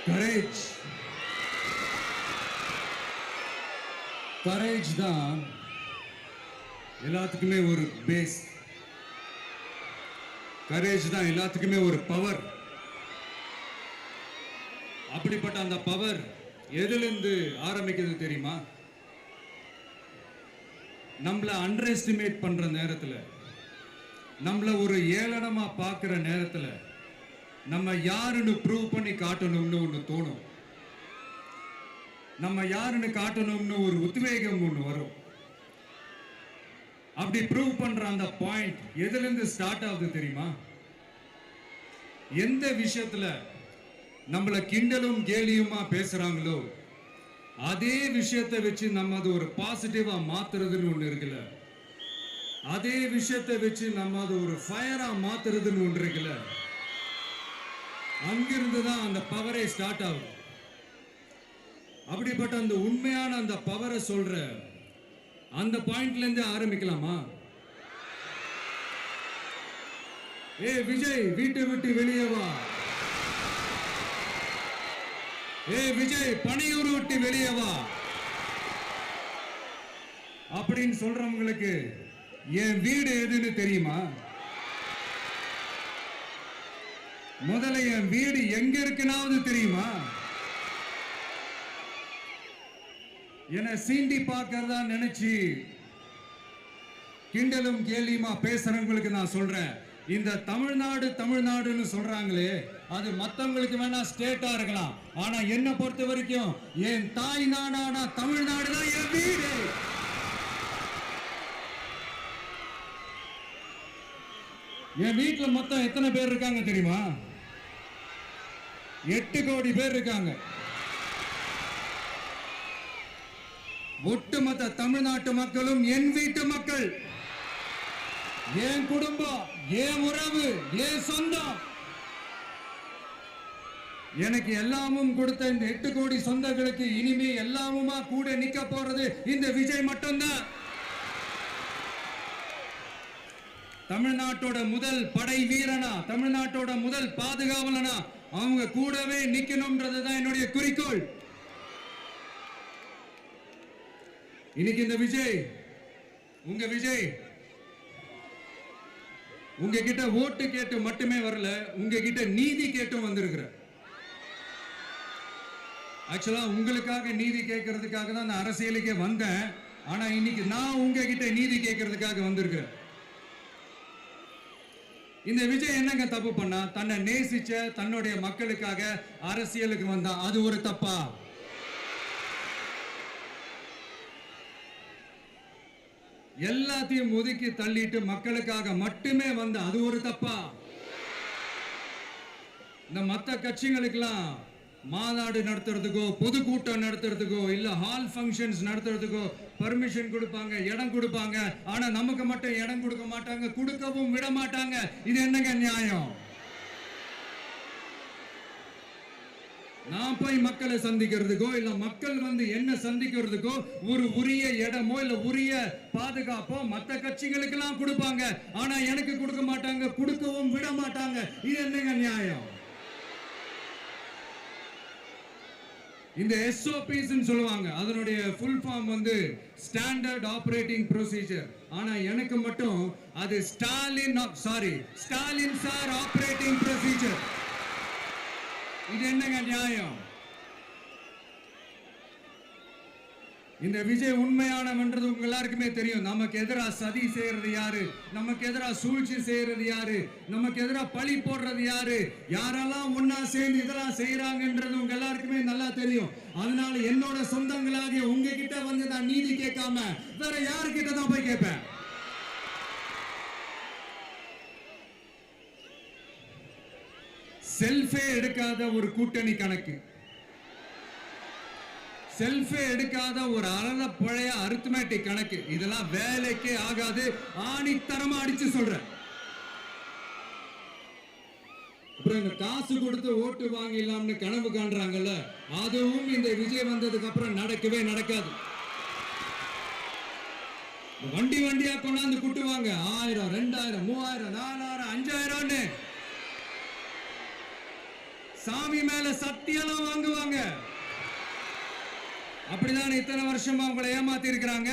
Courage courage தான் எல்லாத்துக்குமே ஒரு பேஸ். கரேஜ் தான் எல்லாத்துக்குமே ஒரு பவர். அப்படிப்பட்ட அந்த பவர் எதிலிருந்து ஆரம்பிக்கிறது தெரியுமா? நம்மள அண்டர் எஸ்டிமேட் பண்ற நேரத்தில், நம்மள ஒரு ஏளனமா பார்க்கிற நேரத்தில் நம்ம யாருன்னு ப்ரூவ் பண்ணி காட்டணும்னு ஒன்று தோணும். நம்ம யாருன்னு காட்டணும்னு ஒரு உத்வேகம் ஒன்று வரும். அப்படி ப்ரூவ் பண்ற அந்த பாயிண்ட் எதிலிருந்து ஸ்டார்ட் ஆகுது தெரியுமா? எந்த விஷயத்துல நம்மள கிண்டலும் கேலியுமா பேசுறாங்களோ அதே விஷயத்தை வச்சு நம்ம அது ஒரு பாசிட்டிவா மாத்துறதுன்னு ஒண்ணு இருக்குல்ல, அதே விஷயத்தை வச்சு நம்ம அது ஒரு ஃபயரா மாத்துறதுன்னு ஒன்று இருக்குல்ல, அங்கிருந்து தான் அந்த பவரே ஸ்டார்ட் ஆகும். அப்படிப்பட்ட அந்த உண்மையான அந்த பவரை சொல்ற அந்த பாயிண்ட்ல இருந்து ஆரம்பிக்கலாமா? ஏ விஜய், வீட்டை விட்டு வெளியே வா. ஏ விஜய், பணியூர் விட்டு வெளியே வா அப்படின்னு சொல்றவங்களுக்கு என் வீடு எதுன்னு தெரியுமா? முதல்ல என் வீடு எங்க இருக்குனாவது தெரியுமா? என சீண்டி பார்க்கறதா நினைச்சு கிண்டலும் கேலியுமா பேசுறவங்களுக்கு நான் சொல்றேன், இந்த தமிழ்நாடு தமிழ்நாடுன்னு சொல்றாங்களே, அது மத்தவங்களுக்கு வேணா ஸ்டேட்டா இருக்கலாம், ஆனா என்ன பொறுத்த வரைக்கும் என் தாய் நாடான தமிழ்நாடு தான் என் வீடு. என் வீட்டுல மொத்தம் எத்தனை பேர் இருக்காங்க தெரியுமா? 8 கோடி பேர் இருக்காங்க. ஒட்டுமொத்த தமிழ்நாட்டு மக்களும் என் வீட்டு மக்கள், என் குடும்பம், என் உறவு, என் சொந்தம். எனக்கு எல்லாமும் கொடுத்த இந்த 8 கோடி சொந்தங்களுக்கு இனிமே எல்லாமுமா கூட நிக்க போறது இந்த விஜய் மட்டும்தான். தமிழ்நாட்டோட முதல் படை வீரனா, தமிழ்நாட்டோட முதல் பாதுகாவலனா அவங்க கூடவே நிக்கணும்ன்றதுதான் என்னுடைய குறிக்கோள். இன்னைக்கு இந்த விஜய், உங்க விஜய் உங்ககிட்ட ஓட்டு கேட்டு மட்டுமே வரல, உங்ககிட்ட நீதி கேட்டும் வந்திருக்கிற. ஆக்சுவலா உங்களுக்காக நீதி கேட்கறதுக்காக தான் நான் அரசியலுக்கே வந்தேன். ஆனா இன்னைக்கு நான் உங்ககிட்ட நீதி கேட்கறதுக்காக வந்திருக்கிறேன். இந்த விஜய் என்னங்க தப்பு பண்ணா? தன்னை நேசிச்ச தன்னுடைய மக்களுக்காக அரசியலுக்கு வந்தா, அது ஒரு தப்பா? எல்லாத்தையும் ஒதுக்கி தள்ளிட்டு மக்களுக்காக மட்டுமே வந்த, அது ஒரு தப்பா? இந்த மத்த கட்சிகளுக்கெல்லாம் மாநாடு நடத்துறதுக்கோ பொதுக்கூட்டம் நடத்துறதுக்கோ இல்ல ஹால் ஃபங்க்ஷன்ஸ் நடத்துறதுக்கோ பர்மிஷன் கொடுப்பாங்க, இடம் கொடுப்பாங்க. ஆனா நமக்கு மட்டும் இடம் கொடுக்க மாட்டாங்க, கொடுக்கவும் விட மாட்டாங்க. இது என்னங்க நியாயம்? நான் போய் மக்களை சந்திக்கிறதுக்கோ இல்ல மக்கள் வந்து என்ன சந்திக்கிறதுக்கோ ஒரு உரிய இடமோ இல்ல உரிய பாதுகாப்போ மத்த கட்சிகளுக்கு எல்லாம் கொடுப்பாங்க. ஆனா எனக்கு கொடுக்க மாட்டாங்க, கொடுக்கவும் விட மாட்டாங்க. இது என்னங்க நியாயம்? இந்த SOPs சொல்லுவாங்க, அதனுடைய ஃபுல் ஃபார்ம் வந்து ஸ்டாண்டர்ட் ஆபரேட்டிங் ப்ரொசீஜர். ஆனா எனக்கு மட்டும் அது ஸ்டாலின் சார் ஆபரேட்டிங் ப்ரொசீஜர். இது என்னங்க நியாயம்? இந்த விஜய் உண்மையானவன்றது உங்க எல்லாருக்குமே தெரியும். நமக்கு எதிராக சதி செய்யறது யாரு, நமக்கு எதிராக சூழ்ச்சி செய்யறது யாரு, நமக்கு எதிராக பழி போடுறது யாரு, யாரெல்லாம் ஒன்னா சேர்ந்து இதெல்லாம் செய்யறாங்கன்றது உங்க எல்லாருக்குமே நல்லா தெரியும். அதனால என்னோட சொந்தங்களாகிய உங்ககிட்ட வந்து நான் நீதி கேட்காம வேற யாருக்கிட்ட தான் போய் கேட்பேன்? செல்ஃபே எடுக்காத ஒரு கூட்டணி கணக்கு, செல்ஃபே எடுக்காத ஒரு அறத பழைய அரித்மெட்டிக் கணக்கு, இதெல்லாம் வேலைக்கே ஆகாது. ஆணித்தரமா அடிச்சு சொல்றேன். அப்புறம் இந்த காசு கொடுத்து ஓட்டு வாங்கிடலாம்னு கனவு காண்றாங்கல்ல, அதுவும் இந்த விஜய் வந்ததுக்கு அப்புறம் நடக்கவே நடக்காது. வண்டி வண்டியா கொண்டாந்து குட்டுவாங்க, 1000 2000 3000 4000 5000. சாமி மேல சத்தியெல்லாம் வாங்குவாங்க. அப்படிதான் இத்தனை வருஷமா உங்களை ஏமாத்தி இருக்கிறாங்க.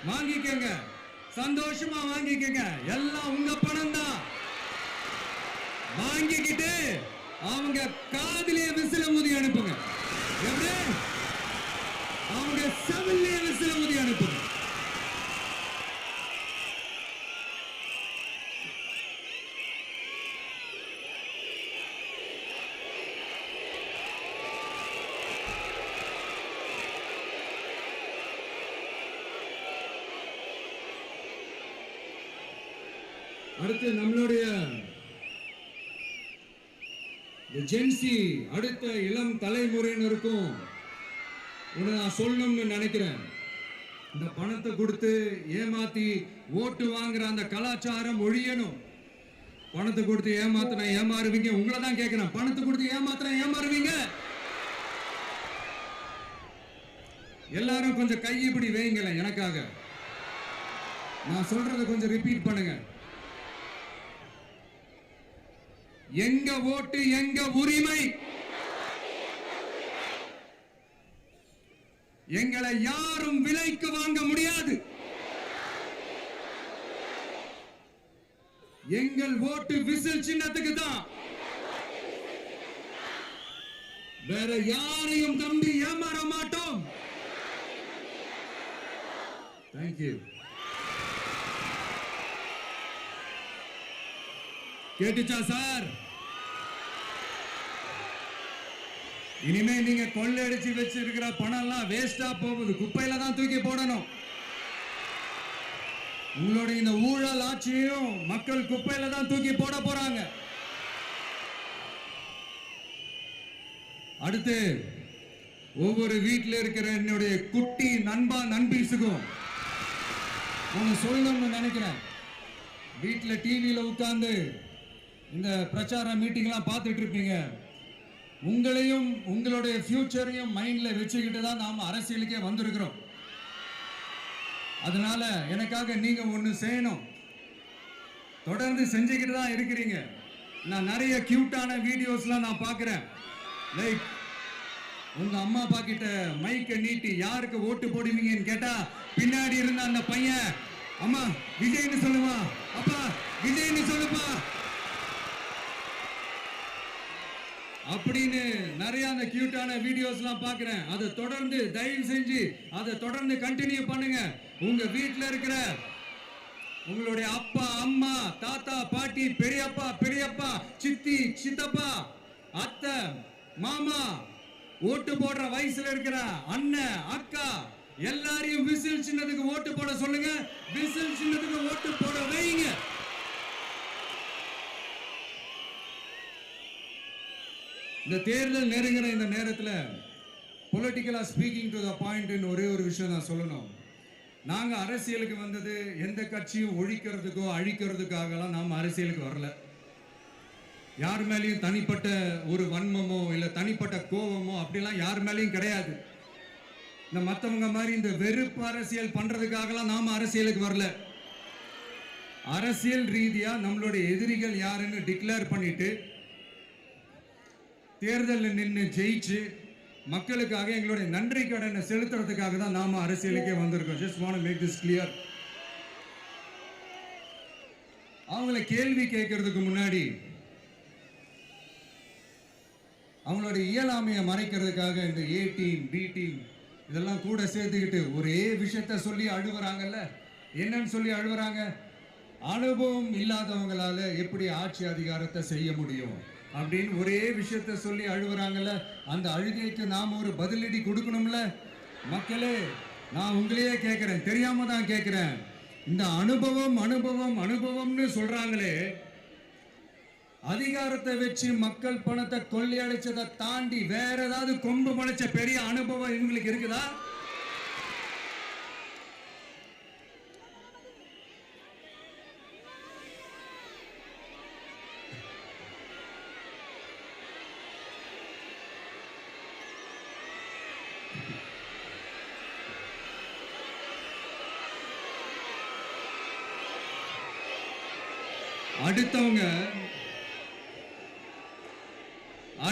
வாங்கிக்கங்க, சந்தோஷமா வாங்கிக்கங்க. எல்லாம் உங்க பணம் தான். வாங்கிக்கிட்டு அவங்க காதிலே விசில ஊதி அனுப்புங்க. எப்படி? அவங்க செவிலே விசில ஊதி அனுப்புங்க. அடுத்து நம்மளுடைய ஜென்சி அடுத்த இளம் தலைமுறையினருக்கும் ஒன்று நான் சொல்லணும்னு நினைக்கிறேன். இந்த பணத்தை கொடுத்து ஏமாத்தி ஓட்டு வாங்குற அந்த கலாச்சாரம் ஒழியணும். பணத்தை கொடுத்து ஏமாத்தினா ஏமாறுவீங்க. உங்களை தான் கேட்கிறேன், பணத்தை கொடுத்து ஏமாத்தினா ஏமாறுவீங்க? எல்லாரும் கொஞ்சம் கையப்படி வைங்களேன் எனக்காக. நான் சொல்றதை கொஞ்சம் ரிப்பீட் பண்ணுங்க. எங்க ஓட்டு எங்க உரிமை. எங்களை யாரும் விலைக்கு வாங்க முடியாது. எங்கள் ஓட்டு விசில் சின்னத்துக்கு தான். வேற யாரையும் நம்பி ஏமாற மாட்டோம். தேங்க்யூ. கேட்டுச்சா சார்? இனிமே நீங்க கொள்ளையடிச்சு வச்சிருக்கிற பணம் எல்லாம் வேஸ்டா போகுது. குப்பையில தான் தூக்கி போடணும். உங்களுடைய இந்த ஊழல் ஆட்சியும் மக்கள் குப்பையில தான் தூக்கி போட போறாங்க. அடுத்து ஒவ்வொரு வீட்டில் இருக்கிற என்னுடைய குட்டி நண்பா நண்பீஸுக்கும் ஒன்னு சொல்லணும்னு நினைக்கிறேன். வீட்டில் டிவியில உட்கார்ந்து இந்த பிரச்சார மீட்டிங்லாம் பார்த்துட்டு இருப்பீங்க. உங்களையும் உங்களுடைய ஃபியூச்சரையும் மைண்ட்ல வச்சுக்கிட்டு தான் நாம அரசியலுக்கே வந்திருக்கிறோம். அதனால எனக்காக நீங்க ஒன்று செய்யணும். தொடர்ந்து செஞ்சுக்கிட்டு தான் இருக்கிறீங்க. நான் நிறைய கியூட்டான வீடியோஸ்லாம் நான் பார்க்குறேன். லைக் உங்க அம்மா அப்பா கிட்ட மைக்கை நீட்டி யாருக்கு ஓட்டு போடுவீங்கன்னு கேட்டா பின்னாடி இருந்த அந்த பையன், அம்மா விஜய்னு சொல்லுவா, அப்பா விஜய்னு சொல்லுப்பா அப்படின்னு நிறைய அந்த கியூட்டான வீடியோஸ்லாம் பார்க்குறேன். அதை தொடர்ந்து தயவு செஞ்சு அதை தொடர்ந்து கண்டினியூ பண்ணுங்க. உங்க வீட்டில் இருக்கிற உங்களுடைய அப்பா அம்மா தாத்தா பாட்டி பெரியப்பா பெரியப்பா சித்தி சித்தப்பா அத்தை மாமா ஓட்டு போடுற வயசுல இருக்கிற அண்ணன் அக்கா எல்லாரையும் விசில் சின்னத்துக்கு ஓட்டு போட சொல்லுங்க. விசில் சின்னத்துக்கு ஓட்டு போட வைங்க. இந்த தேர்தல் நெருங்கிற இந்த நேரத்தில் பொலிட்டிக்கலா ஸ்பீக்கிங் டு த பாயிண்ட் ஒரே ஒரு விஷயம் நான் சொல்லணும். நாங்க அரசியலுக்கு வந்தது எந்த கட்சியும் ஒழிக்கிறதுக்கோ அழிக்கிறதுக்காகலாம் நாம் அரசியலுக்கு வரல. யார் மேலேயும் தனிப்பட்ட ஒரு வன்மமோ இல்லை தனிப்பட்ட கோபமோ அப்படிலாம் யார் மேலேயும் கிடையாது. இந்த மற்றவங்க மாதிரி இந்த வெறுப்பு அரசியல் பண்றதுக்காகலாம் நாம அரசியலுக்கு வரல. அரசியல் ரீதியா நம்மளுடைய எதிரிகள் யாருன்னு டிக்ளேர் பண்ணிட்டு தேர்தலில் நின்று ஜெயிச்சு மக்களுக்காக எங்களுடைய நன்றி கடனை செலுத்துறதுக்காக தான் நாம அரசியலுக்கே வந்திருக்கோம். Just want to make this clear. அவங்கள கேள்வி கேட்கறதுக்கு முன்னாடி அவங்களுடைய இயலாமையை மறைக்கிறதுக்காக இந்த ஏ டீம் பி டீம் இதெல்லாம் கூட சேர்த்துக்கிட்டு ஒரே விஷயத்த சொல்லி அழுவுறாங்கல்ல. என்னன்னு சொல்லி அழுவுறாங்க? அனுபவம் இல்லாதவங்களால எப்படி ஆட்சி அதிகாரத்தை செய்ய முடியும் அப்படின்னு ஒரே விஷயத்த சொல்லி அழுவுறாங்கல்ல. அந்த அழுகைக்கு நாம் ஒரு பதிலடி கொடுக்கணும்ல. மக்களே, நான் உங்களையே கேட்கிறேன், தெரியாம தான் கேட்கிறேன். இந்த அனுபவம் அனுபவம் அனுபவம்னு சொல்றாங்களே, அதிகாரத்தை வச்சு மக்கள் பணத்தை கொள்ளையடிச்சதை தாண்டி வேற ஏதாவது கொம்பு முளைச்ச பெரிய அனுபவம் இவங்களுக்கு இருக்குதா?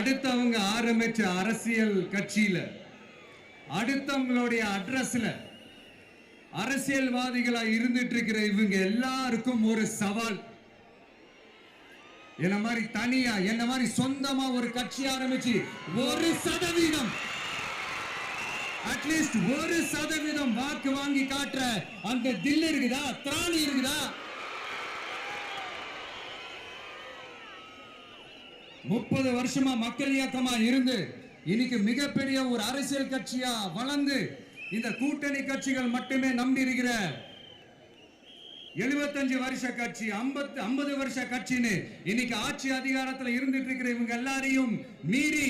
அடுத்தவங்க ஆரம்பிச்ச அரசியல் கட்சியில, அடுத்தவங்களுடைய அட்ரஸ்ல அரசியல்வாதிகளா இருந்துட்டு இருக்கிற இவங்க எல்லாருக்கும் ஒரு சவால். என்ன மாதிரி தனியா, என்ன மாதிரி சொந்தமா ஒரு கட்சி ஆரம்பிச்சு 1% அட்லீஸ்ட் 1% வாக்கு வாங்கி காட்டுற அந்த தில் இருக்குதா, திராணி இருக்குதா? 30 வருஷமா மக்கள் இயக்கமா இருந்து இன்னைக்கு மிகப்பெரிய ஒரு அரசியல் கட்சியா வளர்ந்து இந்த கூட்டணி கட்சிகள் மட்டுமே நம்பி இருக்கிற 75 வருஷ கட்சி, 50 வருஷ கட்சின்னு இன்னைக்கு ஆட்சி அதிகாரத்தில் இருந்துட்டு இருக்கிற இவங்க எல்லாரையும் மீறி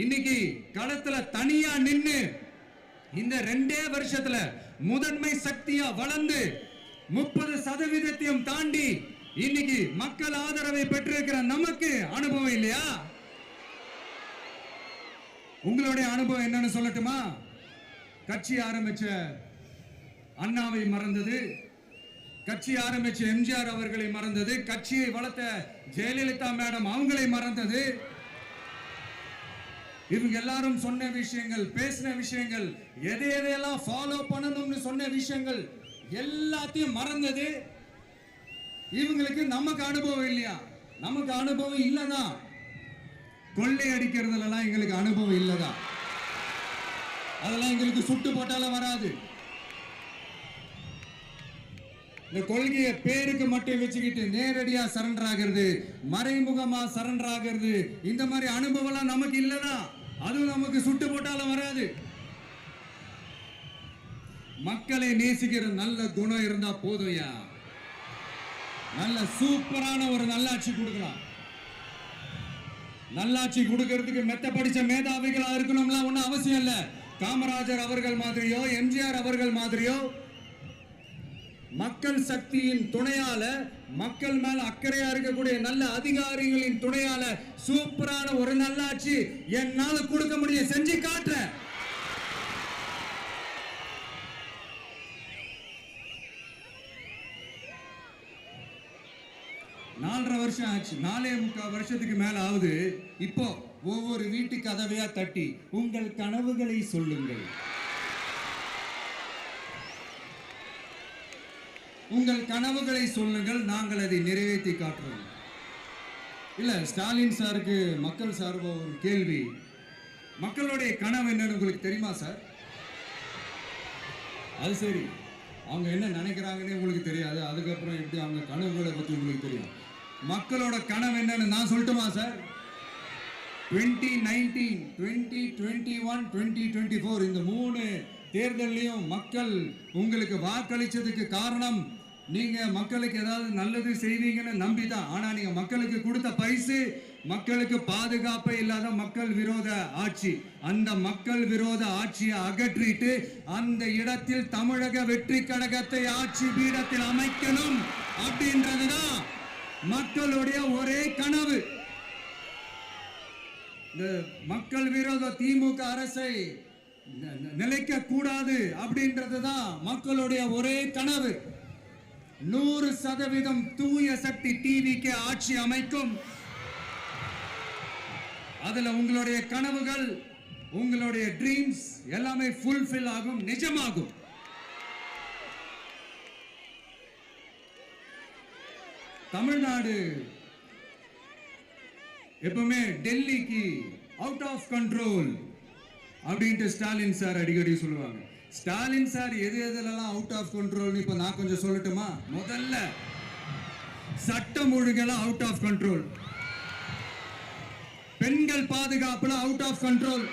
இன்னைக்கு களத்துல தனியா நின்னு இந்த 2 வருஷத்துல முதன்மை சக்தியா வளர்ந்து 30% தாண்டி இன்னைக்கு மக்கள் ஆதரவை பெற்றிருக்கிற நமக்கு அனுபவம் இல்லையா? உங்களுடைய அனுபவம் என்னன்னு சொல்லட்டுமா? கட்சி ஆரம்பிச்ச அண்ணாவை மறந்தது, கட்சி ஆரம்பிச்ச எம்ஜிஆர் அவர்களை மறந்தது, கட்சியை வளர்த்த ஜெயலலிதா மேடம் அவங்களை மறந்தது. இவங்க எல்லாரும் சொன்ன விஷயங்கள், பேசின விஷயங்கள், எதையெல்லாம் ஃபாலோ பண்ணணும்னு சொன்ன விஷயங்கள் எல்லாத்தையும் மறந்தது. இவங்களுக்கு நமக்கு அனுபவம் இல்லையா? நமக்கு அனுபவம் இல்லதான். கொள்ளை அடிக்கிறதுலாம் எங்களுக்கு அனுபவம் இல்லதான். அதெல்லாம் எங்களுக்கு சுட்டு போட்டாலும் வராது. இந்த கொள்கையை பேருக்கு மட்டும் வச்சுக்கிட்டு நேரடியா சரண்டர் ஆகிறது, மறைமுகமா சரண்டர் ஆகிறது, இந்த மாதிரி அனுபவம் நமக்கு இல்லதான். அதுவும் நமக்கு சுட்டு போட்டாலும் வராது. மக்களை நேசிக்கிற நல்ல குணம் இருந்தா போதும்யா. நல்ல சூப்பரான ஒரு நல்லாட்சி கொடுக்கலாம். நல்லாட்சி கொடுக்கிறதுக்கு மெத்த படிச்ச மேதாவிகளா இருக்கணும்லாம் ஒன்னும் அவசியம் இல்ல. காமராஜர் அவர்கள் மாதிரியோ, எம்ஜிஆர் அவர்கள் மாதிரியோ மக்கள் சக்தியின் துணையால, மக்கள் மேல அக்கறையா இருக்கக்கூடிய நல்ல அதிகாரிகளின் துணையால சூப்பரான ஒரு நல்லாட்சி என்னால கொடுக்க முடியும், செஞ்சு காட்டுறேன். நாலரை வருஷம் ஆச்சு, 4.25 வருஷத்துக்கு மேல ஆகுது. இப்போ ஒவ்வொரு வீட்டு கதவையா தட்டி உங்கள் கனவுகளை சொல்லுங்கள், உங்கள் கனவுகளை சொல்லுங்கள், நாங்கள் அதை நிறைவேற்றி காட்டுறோம். இல்ல, ஸ்டாலின் சாருக்கு மக்கள் சார்பா ஒரு கேள்வி. மக்களுடைய கனவு என்னன்னு உங்களுக்கு தெரியுமா சார்? அது சரி, அவங்க என்ன நினைக்கிறாங்கன்னு உங்களுக்கு தெரியாது, அதுக்கப்புறம் எப்படி அவங்க கனவுகளை பற்றி உங்களுக்கு தெரியும். மக்களோட கனவு என்னன்னு நான் சொல்லட்டுமா சார்? 2019, 2021, 2024 இந்த 3 தேர்தலையும் மக்கள் உங்களுக்கு வாக்களிச்சதுக்கு காரணம் நீங்க மக்களுக்கு ஏதாவது நல்லது செய்வீங்கன்னு நம்பிதான். ஆனா நீங்க மக்களுக்கு கொடுத்த பரிசு மக்களுக்கு பாதுகாப்பே இல்லாத மக்கள் விரோத ஆட்சி. அந்த மக்கள் விரோத ஆட்சியை அகற்றிட்டு அந்த இடத்தில் தமிழக வெற்றி கழகத்தை ஆட்சி பீடத்தில் அமைக்கணும் அப்படின்றதுதான் மக்களுடைய ஒரே கனவு. இந்த மக்கள் விரோத திமுக அரசை நிலைக்க கூடாது அப்படின்றதுதான் மக்களுடைய ஒரே கனவு. 100% தூய சக்தி டிவிக்கு ஆட்சி அமைக்கும். அதுல உங்களுடைய கனவுகள், உங்களுடைய ட்ரீம்ஸ் எல்லாமே ஃபுல்ஃபில் ஆகும், நிஜமாகும். தமிழ்நாடு எப்பவுமே டெல்லிக்கு அவுட் ஆஃப் கண்ட்ரோல் அப்படின்ட்டு ஸ்டாலின் சார் அடிக்கடி சொல்லுவாங்க. ஸ்டாலின் சார் எது எதுலலாம் அவுட் ஆஃப் கண்ட்ரோல் இப்ப நான் கொஞ்சம் சொல்லட்டுமா? முதல்ல சட்டம் ஒழுங்கெல்லாம் அவுட் ஆஃப் கண்ட்ரோல், பெண்கள் பாதுகாப்புல அவுட் ஆஃப் கண்ட்ரோல்,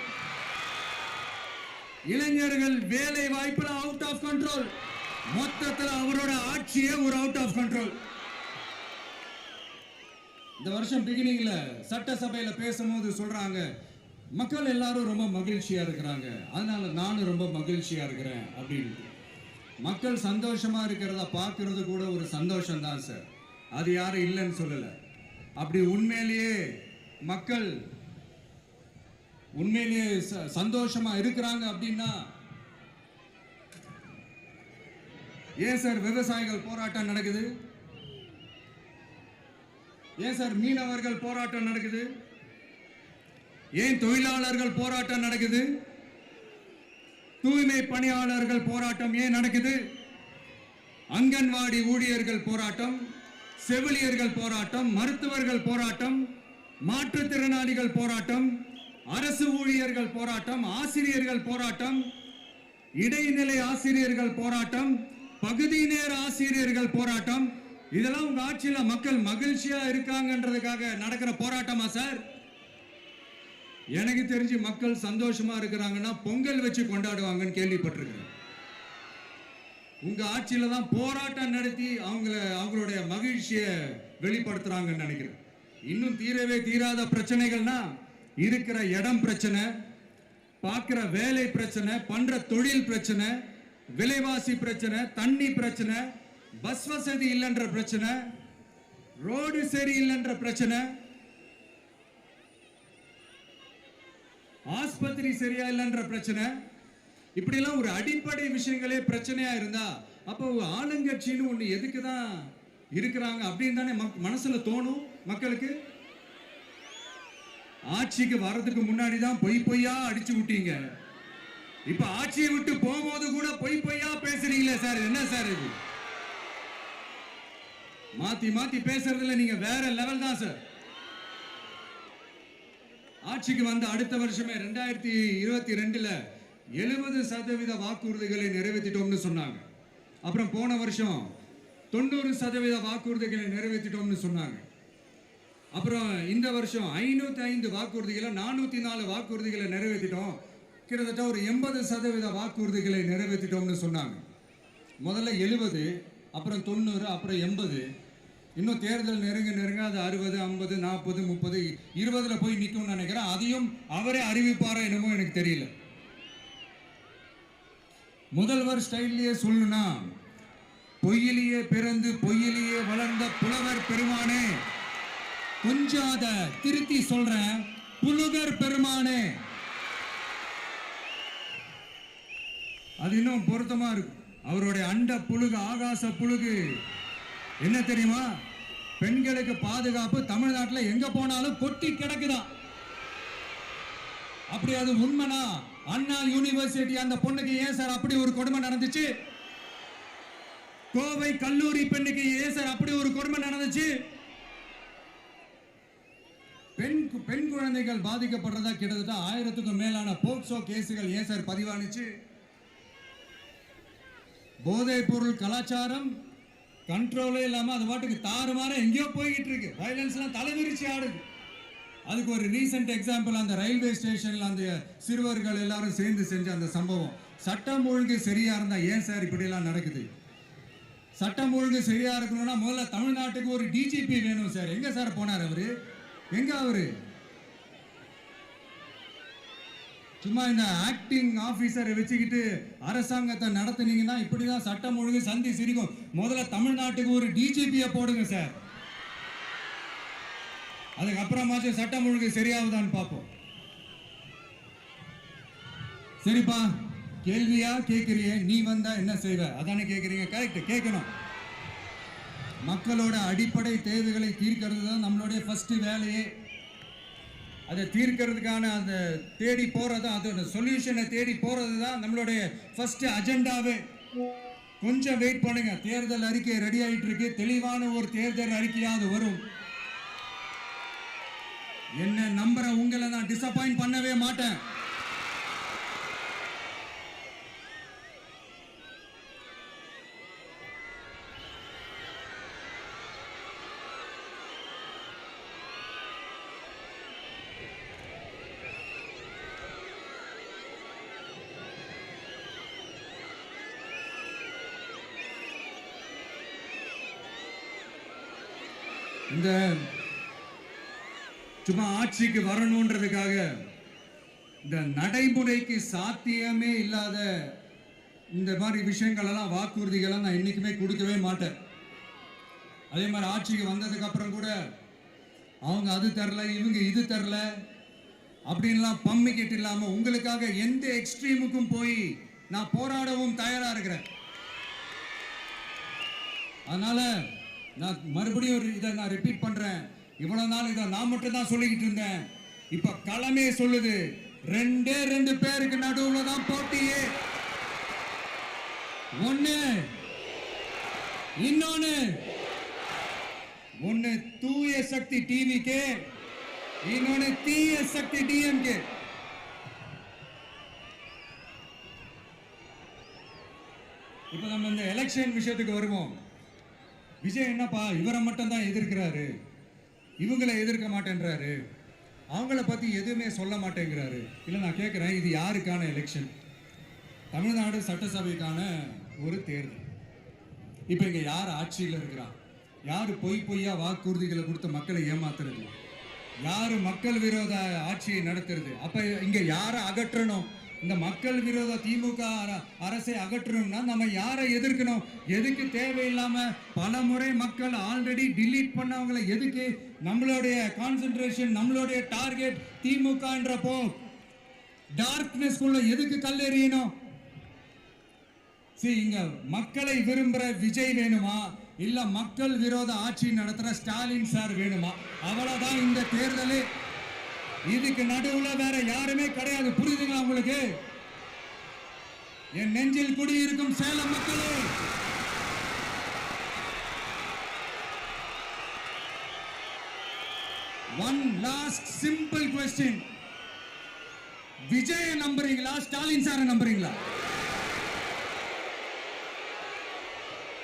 இளைஞர்கள் வேலை வாய்ப்புல அவுட் ஆஃப் கண்ட்ரோல், மொத்தத்தில் அவரோட ஆட்சியே ஒரு அவுட் ஆஃப் கண்ட்ரோல். இந்த வருஷம் பிகினிங்ல சட்டசபையில பேசும்போது சொல்றாங்க, மக்கள் எல்லாரும் ரொம்ப மகிழ்ச்சியா இருக்கிறாங்க, அதனால நானும் ரொம்ப மகிழ்ச்சியா இருக்கிறேன் அப்படின்னு. மக்கள் சந்தோஷமா இருக்கிறத பார்க்கறது கூட ஒரு சந்தோஷம் தான் சார், அது யாரும் இல்லைன்னு சொல்லல. அப்படி உண்மையிலேயே மக்கள் உண்மையிலேயே சந்தோஷமா இருக்கிறாங்க அப்படின்னா ஏன் சார் விவசாயிகள் போராட்டம் நடக்குது? ஏன் சார் மீனவர்கள் போராட்டம் நடக்குது? ஏன் தொழிலாளர்கள் போராட்டம் நடக்குது? தூய்மை பணியாளர்கள் போராட்டம் ஏன் நடக்குது? அங்கன்வாடி ஊழியர்கள் போராட்டம், செவிலியர்கள் போராட்டம், மருத்துவர்கள் போராட்டம், மாற்றுத்திறனாளிகள் போராட்டம், அரசு ஊழியர்கள் போராட்டம், ஆசிரியர்கள் போராட்டம், இடைநிலை ஆசிரியர்கள் போராட்டம், பகுதி நேர ஆசிரியர்கள் போராட்டம். இதெல்லாம் உங்க ஆட்சியில மக்கள் மகிழ்ச்சியா இருக்காங்கன்றதுக்காக நடக்கிற போராட்டமா சார்? எனக்கு தெரிஞ்சு மக்கள் சந்தோஷமா இருக்கிறாங்கன்னா பொங்கல் வச்சு கொண்டாடுவாங்கன்னு கேள்விப்பட்டிருக்கிறேன். உங்க ஆட்சியில தான் போராட்டம் நடத்தி அவங்களுடைய மகிழ்ச்சியை வெளிப்படுத்துறாங்கன்னு நினைக்கிறேன். இன்னும் தீரவே தீராத பிரச்சனைகள்னா இருக்கிற இடம் பிரச்சனை, பார்க்கிற வேலை பிரச்சனை, பண்ற தொழில் பிரச்சனை, விலைவாசி பிரச்சனை, தண்ணி பிரச்சனை, பஸ் வசதி இல்லைன்ற பிரச்சனை, ரோடு சரி இல்லைன்ற பிரச்சனை, ஆஸ்பத்திரி சரியா இல்லைன்ற பிரச்சனை. இப்படி எல்லாம் ஒரு அடிப்படை விஷயங்களே பிரச்சனையா இருந்தா அப்போ ஆளுங்கட்சின்னு ஒண்ணு எதுக்குதான் இருக்கிறாங்க அப்படின்னு தானே மனசுல தோணும் மக்களுக்கு. ஆட்சிக்கு வர்றதுக்கு முன்னாடி தான் பொய்யா அடிச்சு விட்டீங்க. இப்ப ஆட்சியை விட்டு போகும்போது கூட பொய்யா பேசுறீங்களே சார், என்ன சார் இது? மாத்தி பேசுறதுல நீங்க வேற லெவல் தான் சார். ஆட்சிக்கு வந்த அடுத்த வருஷமே 2022ல 70% வாக்குறுதிகளை நிறைவேற்றிட்டோம்னு சொன்னாங்க. அப்புறம் போன வருஷம் 90% வாக்குறுதிகளை நிறைவேற்றிட்டோம்னு சொன்னாங்க. அப்புறம் இந்த வருஷம் 505 வாக்குறுதிகளை 404 வாக்குறுதிகளை நிறைவேற்றிட்டோம். கிட்டத்தட்ட ஒரு 80% வாக்குறுதிகளை நிறைவேற்றிட்டோம்னு சொன்னாங்க. முதல்ல 70, அப்புறம் 90, அப்புறம் 80. இன்னும் தேர்தல் நெருங்க அது 60, 50, 40, 30, 20ல போய் நிற்கும்னு நினைக்கிறேன். அதையும் அவரே அறிவிப்பாரோ என்னமோ எனக்கு தெரியல. முதல்வர் ஸ்டைல்லையே சொல்லணும்னா, பொய்யிலேயே பிறந்து பொய்யிலேயே வளர்ந்த புலவர் பெருமானே, கொஞ்சம் அத திருத்தி சொல்றேன், புலுகர் பெருமானே. அது இன்னும் பொருத்தமா இருக்கும். அவருடைய அண்ட புழுகு, ஆகாச புழுகு என்ன தெரியுமா? பெண்களுக்கு பாதுகாப்பு தமிழ்நாட்டில் எங்க போனாலும் கொட்டி கிடக்குதான். அப்படி அது உண்மைனா அண்ணா யூனிவர்சிட்டி அந்த பொண்ணுக்கு ஏன் சார் அப்படி ஒரு கொடுமை நடந்துச்சு? கோவை கல்லூரி பெண்ணுக்கு ஏன் சார் அப்படி ஒரு கொடுமை நடந்துச்சு? பெண் குழந்தைகள் பாதிக்கப்படுறதா கிட்டத்தட்ட 1000க்கும் மேலான போக்சோ கேசுகள் ஏன் சார் பதிவானுச்சு? போதைப் பொருள் கலாச்சாரம் கண்ட்ரோலே இல்லாம அது பாட்டுக்கு தாறுமாற எங்கேயோ போய்கிட்டு இருக்கு. வயலன்ஸ்லாம் தலைவிரிச்சு ஆடுது. அதுக்கு ஒரு ரீசெண்ட் எக்ஸாம்பிள், அந்த ரயில்வே ஸ்டேஷன்ல அந்த சிறுவர்கள் எல்லாரும் சேர்ந்து செஞ்ச அந்த சம்பவம். சட்டம் ஒழுங்கு சரியா இருந்தா ஏன் சார் இப்படி எல்லாம் நடக்குது? சட்டம் ஒழுங்கு சரியா இருக்கணும்னா முதல்ல தமிழ்நாட்டுக்கு ஒரு டிஜிபி வேணும் சார். எங்க சார் போனார் அவரு? எங்க அவரு? சும்மா இந்த ஆக்டிங் ஆபீசரை வச்சுக்கிட்டு அரசாங்கத்தை நடத்துனீங்கன்னா இப்படிதான் சட்டம் ஒழுங்கு சந்தி சிரிக்கும். முதல்ல தமிழ்நாட்டுக்கு ஒரு டிஜிபியை போடுங்க சார். அதுக்கப்புறமாச்சும் சட்டம் ஒழுங்கு சரியாகுதான்னு பார்ப்போம். சரிப்பா, கேள்வியா கேட்கறியே, நீ வந்தா என்ன செய்வ அதானே கேட்கறீங்க. கரெக்ட், கேட்கணும். மக்களோட அடிப்படை தேவைகளை தீர்க்கிறது தான் நம்மளுடைய ஃபர்ஸ்ட் வேலையே. அதை தீர்க்கிறதுக்கான அந்த தேடி போறது, அதோட சொல்யூஷனை தேடி போறது தான் நம்மளுடைய ஃபர்ஸ்ட் அஜெண்டாவே. கொஞ்சம் வெயிட் பண்ணுங்க, தேர்தல் அறிக்கை ரெடி ஆயிட்டு இருக்கு. தெளிவான ஒரு தேர்தல் அறிக்கையாவது வரும். என்ன நம்புற உங்களை நான் டிசப்பாயிண்ட் பண்ணவே மாட்டேன். இந்த சும்மா ஆட்சிக்கு வரணும்ன்றதுக்காக இந்த நடைமுறைக்கு சாத்தியமே இல்லாத இந்த மாதிரி விஷயங்கள் எல்லாம், வாக்குறுதிகளை நான் என்னைக்குமே கொடுக்கவே மாட்டேன். அதே மாதிரி ஆட்சிக்கு வந்ததுக்கு அப்புறம் கூட அவங்க அது தரல, இவங்க இது தரல அப்படின்லாம் பம்மிக்கிட்டு இல்லாம உங்களுக்காக எந்த எக்ஸ்ட்ரீமுக்கும் போய் நான் போராடவும் தயாரா இருக்கிறேன். அதனால நான் மறுபடியும் இதை நான் ரிப்பீட் பண்றேன். இவ்வளவு நாள் இதை நான் மட்டும் தான் சொல்லிக்கிட்டு இருந்தேன். இப்ப களமே சொல்லுது, ரெண்டே ரெண்டு பேருக்கு நடுவுல தான் போட்டியே. ஒண்ணு இன்னொன்னு, ஒண்ணு தூய சக்தி டிவிகே, இன்னொன்னு தீய சக்தி டிஎம்கே. இப்ப நம்ம இந்த எலெக்ஷன் விஷயத்துக்கு வருவோம். விஜய் என்னப்பா இவரை மட்டும் தான் எதிர்க்கிறாரு, இவங்களை எதிர்க்க மாட்டேன்றாரு, அவங்கள பத்தி எதுவுமே சொல்ல மாட்டேங்கிறாரு. இல்ல நான் கேட்கிறேன், இது யாருக்கான எலெக்ஷன்? தமிழ்நாடு சட்டசபைக்கான ஒரு தேர்தல். இப்ப இங்க யார் ஆட்சியில் இருக்கிறா? யாரு பொய்யா வாக்குறுதிகளை கொடுத்து மக்களை ஏமாத்துறது? யாரு மக்கள் விரோத ஆட்சியை நடத்துறது? அப்ப இங்க யாரை அகற்றணும்? இந்த மக்கள் விரோத திமுக அரசை அகற்றணும்னா நம்ம யாரை எதிர்க்கணும்? எதுக்கு தேவையில்லாம பல முறை மக்கள் ஆல்ரெடி டிலீட் பண்ணவங்களை எதுக்கு நம்மளுடைய கான்சென்ட்ரேஷன், நம்மளுடைய டார்கெட் திமுகன்றப்போ டார்க்னஸ் குள்ள எதுக்கு கல்லெறியணும்? இங்க மக்களை விரும்புற விஜய் வேணுமா, இல்ல மக்கள் விரோத ஆட்சி நடத்துற ஸ்டாலின் சார் வேணுமா? அவ்வளவுதான் இந்த தேர்தல். இதுக்கு நடுவுல வேற யாருமே கிடையாது. புரியுதுங்களா உங்களுக்கு? என் நெஞ்சில் குடியிருக்கும் சேலம் மக்களே, one last simple question. Vijay நம்புறீங்களா, ஸ்டாலின் சாரை நம்புறீங்களா?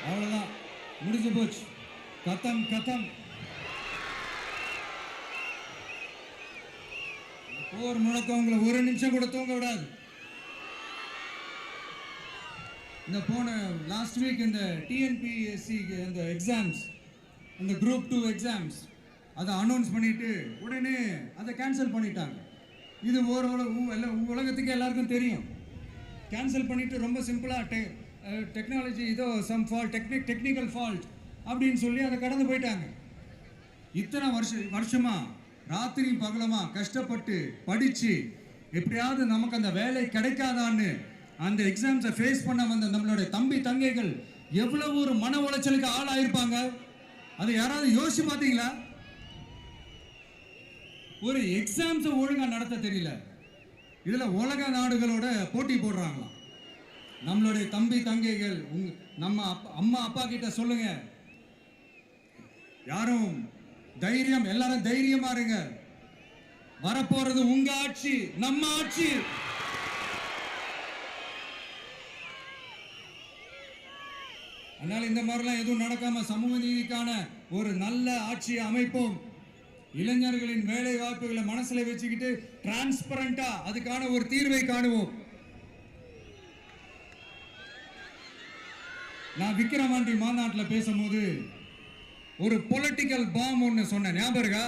அவ்வளவுதான், முடிஞ்சு போச்சு. கதம் கதம். போர் முழக்கம் உங்களை ஒரு நிமிஷம் கூட தூங்க விடாது. இந்த போன லாஸ்ட் வீக் இந்த டிஎன்பிஎஸ்சி அந்த எக்ஸாம்ஸ், அந்த குரூப் 2 எக்ஸாம்ஸ் அதை அனௌன்ஸ் பண்ணிட்டு உடனே அதை கேன்சல் பண்ணிட்டாங்க. இது உலகத்துக்கு எல்லாருக்கும் தெரியும். கேன்சல் பண்ணிட்டு ரொம்ப சிம்பிளா டெக்னாலஜி ஏதோ சம் ஃபால்ட், டெக்னிக்கல் ஃபால்ட் அப்படின்னு சொல்லி அதை கடந்து போயிட்டாங்க. இத்தனை வருஷமா ராத்திரி பகலமா கஷ்டப்பட்டு படிச்சு எப்படியாவது நமக்கு அந்த வேலை கிடைக்காதான்னு அந்த எக்ஸாம்ஸை ஃபேஸ் பண்ண வந்த நம்மளுடைய தம்பி தங்கைகள் எவ்வளவு ஒரு மன உளைச்சலுக்கு ஆளாயிருப்பாங்க. அதை யாராவது யோசிச்சு பார்த்தீங்களா? ஒரு எக்ஸாம்ஸை ஒழுங்கா நடத்த தெரியல, இதுல உலக நாடுகளோட போட்டி போடுறாங்களாம். நம்மளுடைய தம்பி தங்கைகள் நம்ம அம்மா அப்பா கிட்ட சொல்லுங்க, யாரும் தைரியம், எல்லாரும் தைரியமா இருங்க. வரப்போறது உங்க ஆட்சி, நம்ம ஆட்சி. அதனால இந்த மாதிரிலாம் எதுவும் நடக்காம சமூக நீதிக்கான ஒரு நல்ல ஆட்சியை அமைப்போம். இளைஞர்களின் வேலை வாய்ப்புகளை மனசுல வச்சுக்கிட்டு டிரான்ஸ்பரண்டா அதுக்கான ஒரு தீர்வை காணுவோம். நான் விக்கிரவாண்டி மாநாட்டில் பேசும்போது ஒரு பொலிட்டிக்கல் பாம் ஒன்று சொன்னேன், ஞாபகம் இருக்கா?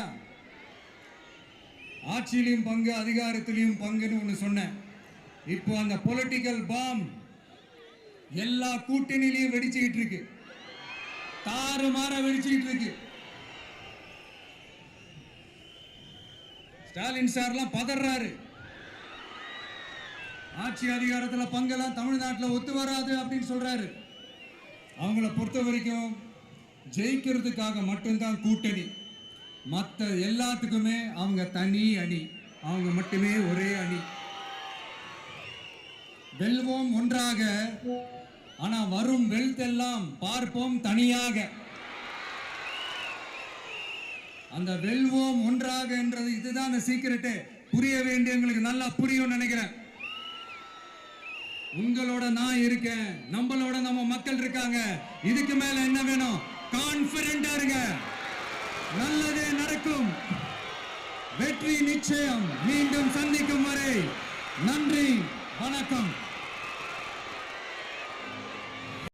ஆட்சியிலையும் பங்கு, அதிகாரத்திலையும் பங்குன்னு ஒன்று சொன்னேன். இப்போ அந்த பொலிட்டிக்கல் பாம் எல்லா கூட்டணியிலையும் வெடிச்சுக்கிட்டு இருக்கு, தாறுமாற வெடிச்சுக்கிட்டு இருக்கு. ஸ்டாலின் சார்லாம் பதறாரு, ஆட்சி அதிகாரத்தில் பங்கெல்லாம் தமிழ்நாட்டில் ஒத்து வராது அப்படின்னு சொல்றாரு. அவங்கள பொறுத்த வரைக்கும் ஜெயிக்கிறதுக்காக மட்டும்தான் கூட்டணி, மற்ற எல்லாத்துக்குமே அவங்க தனி அணி, அவங்க மட்டுமே ஒரே அணி. வெல்வோம் ஒன்றாக, ஆனா வரும் வெல்த் எல்லாம் பார்ப்போம் தனியாக. அந்த வெல்வோம் ஒன்றாக என்றது இதுதான் அந்த சீக்கிரட்டே. புரிய வேண்டியவங்களுக்கு நல்லா புரியும் நினைக்கிறேன். உங்களோட நான் இருக்கேன், நம்மளோட நம்ம மக்கள் இருக்காங்க. இதுக்கு மேல என்ன வேணும்? கான்பிடென்டா இருங்க, நல்லதே நடக்கும், வெற்றி நிச்சயம். மீண்டும் சந்திக்கும் வரை நன்றி, வணக்கம்.